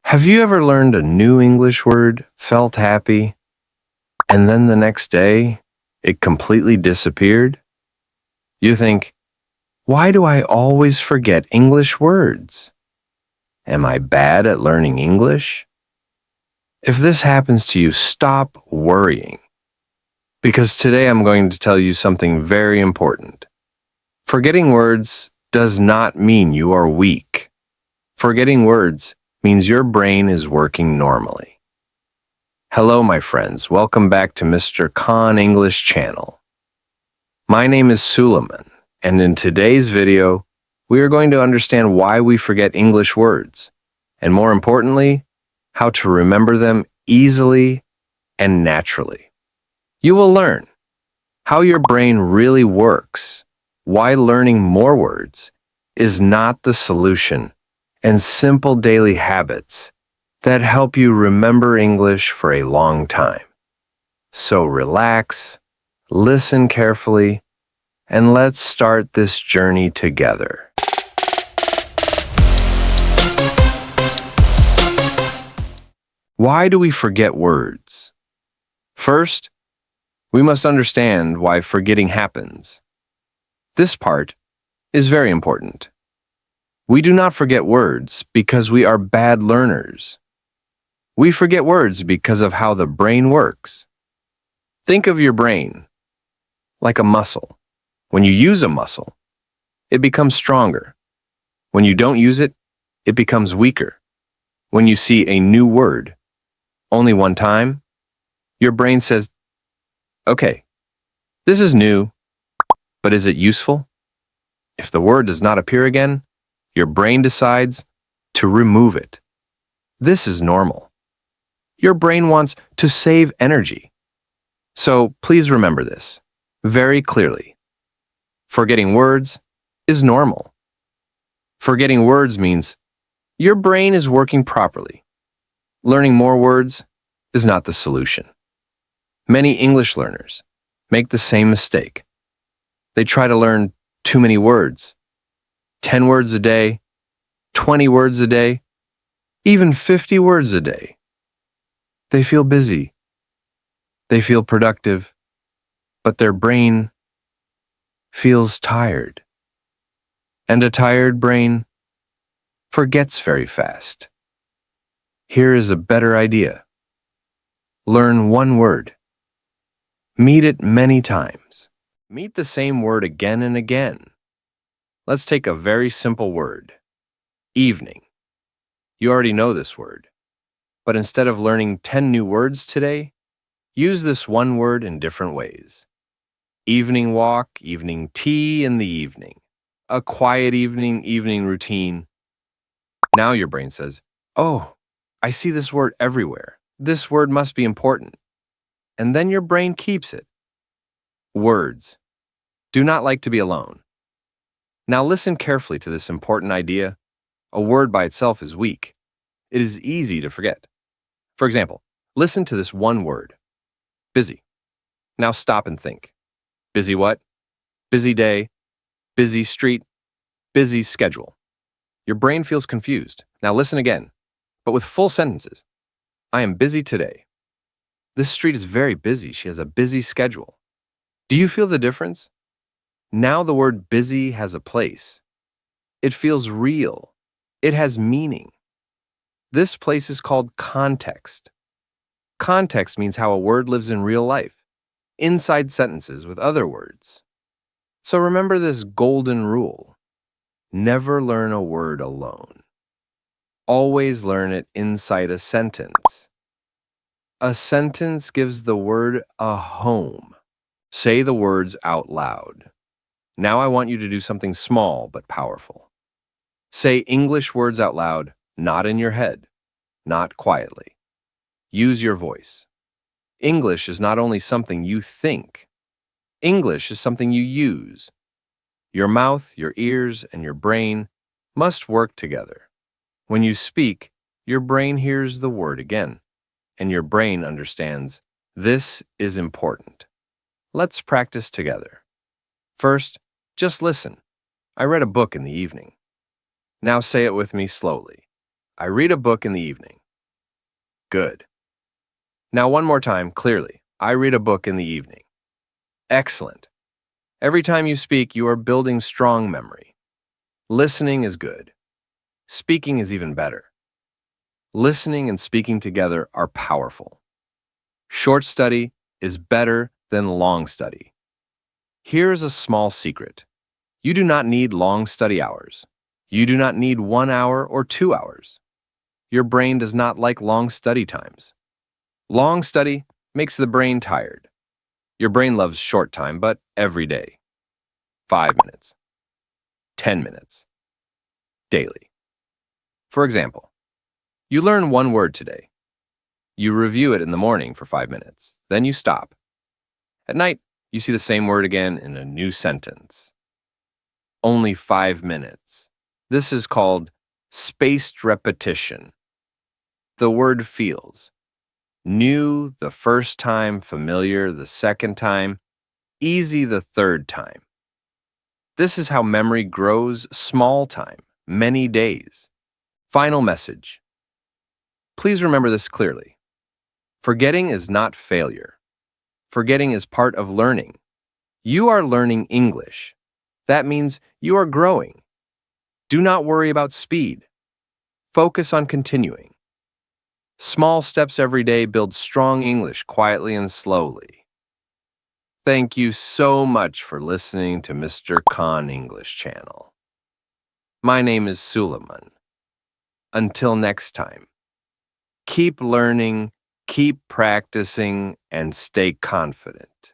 Have you ever learned a new English word, felt happy, and then the next day, it completely disappeared? You think, why do I always forget English words? Am I bad at learning English? If this happens to you, stop worrying. Because today I'm going to tell you something very important. Forgetting words does not mean you are weak. Forgetting words means your brain is working normally. Hello, my friends. Welcome back to Mr. Khan English channel. My name is Suleman, and in today's video, we are going to understand why we forget English words, and more importantly, how to remember them easily and naturally. You will learn how your brain really works, why learning more words is not the solution, and simple daily habits that help you remember English for a long time. So relax, listen carefully, and let's start this journey together. Why do we forget words? First, we must understand why forgetting happens. This part is very important. We do not forget words because we are bad learners. We forget words because of how the brain works. Think of your brain like a muscle. When you use a muscle, it becomes stronger. When you don't use it, it becomes weaker. When you see a new word only one time, your brain says, okay, this is new, but is it useful? If the word does not appear again, your brain decides to remove it. This is normal. Your brain wants to save energy. So please remember this very clearly. Forgetting words is normal. Forgetting words means your brain is working properly. Learning more words is not the solution. Many English learners make the same mistake. They try to learn too many words. 10 words a day, 20 words a day, even 50 words a day. They feel busy. They feel productive, but their brain feels tired. And a tired brain forgets very fast. Here is a better idea. Learn one word. Meet it many times. Meet the same word again and again. Let's take a very simple word. Evening. You already know this word. But instead of learning 10 new words today, use this one word in different ways. Evening walk, evening tea in the evening. A quiet evening routine. Now your brain says, oh, I see this word everywhere. This word must be important. And then your brain keeps it. Words do not like to be alone. Now listen carefully to this important idea. A word by itself is weak. It is easy to forget. For example, listen to this one word. Busy. Now stop and think. Busy what? Busy day, busy street, busy schedule. Your brain feels confused. Now listen again, but with full sentences. I am busy today. This street is very busy. She has a busy schedule. Do you feel the difference? Now the word busy has a place. It feels real. It has meaning. This place is called context. Context means how a word lives in real life, inside sentences with other words. So remember this golden rule. Never learn a word alone. Always learn it inside a sentence. A sentence gives the word a home. Say the words out loud. Now I want you to do something small but powerful. Say English words out loud, not in your head, not quietly. Use your voice. English is not only something you think. English is something you use. Your mouth, your ears, and your brain must work together. When you speak, your brain hears the word again, and your brain understands this is important. Let's practice together. First, just listen. I read a book in the evening. Now say it with me slowly. I read a book in the evening. Good. Now, one more time, clearly. I read a book in the evening. Excellent. Every time you speak, you are building strong memory. Listening is good. Speaking is even better. Listening and speaking together are powerful. Short study is better than long study. Here is a small secret. You do not need long study hours. You do not need 1 hour or 2 hours. Your brain does not like long study times. Long study makes the brain tired. Your brain loves short time, but every day. 5 minutes. 10 minutes. Daily. For example, you learn one word today. You review it in the morning for 5 minutes. Then you stop. At night, you see the same word again in a new sentence. Only 5 minutes. This is called spaced repetition. The word feels. New the first time, familiar the second time, easy the third time. This is how memory grows small time, many days. Final message. Please remember this clearly. Forgetting is not failure. Forgetting is part of learning. You are learning English. That means you are growing. Do not worry about speed. Focus on continuing. Small steps every day build strong English quietly and slowly. Thank you so much for listening to Mr. Khan English channel. My name is Suleman. Until next time, keep learning, keep practicing, and stay confident.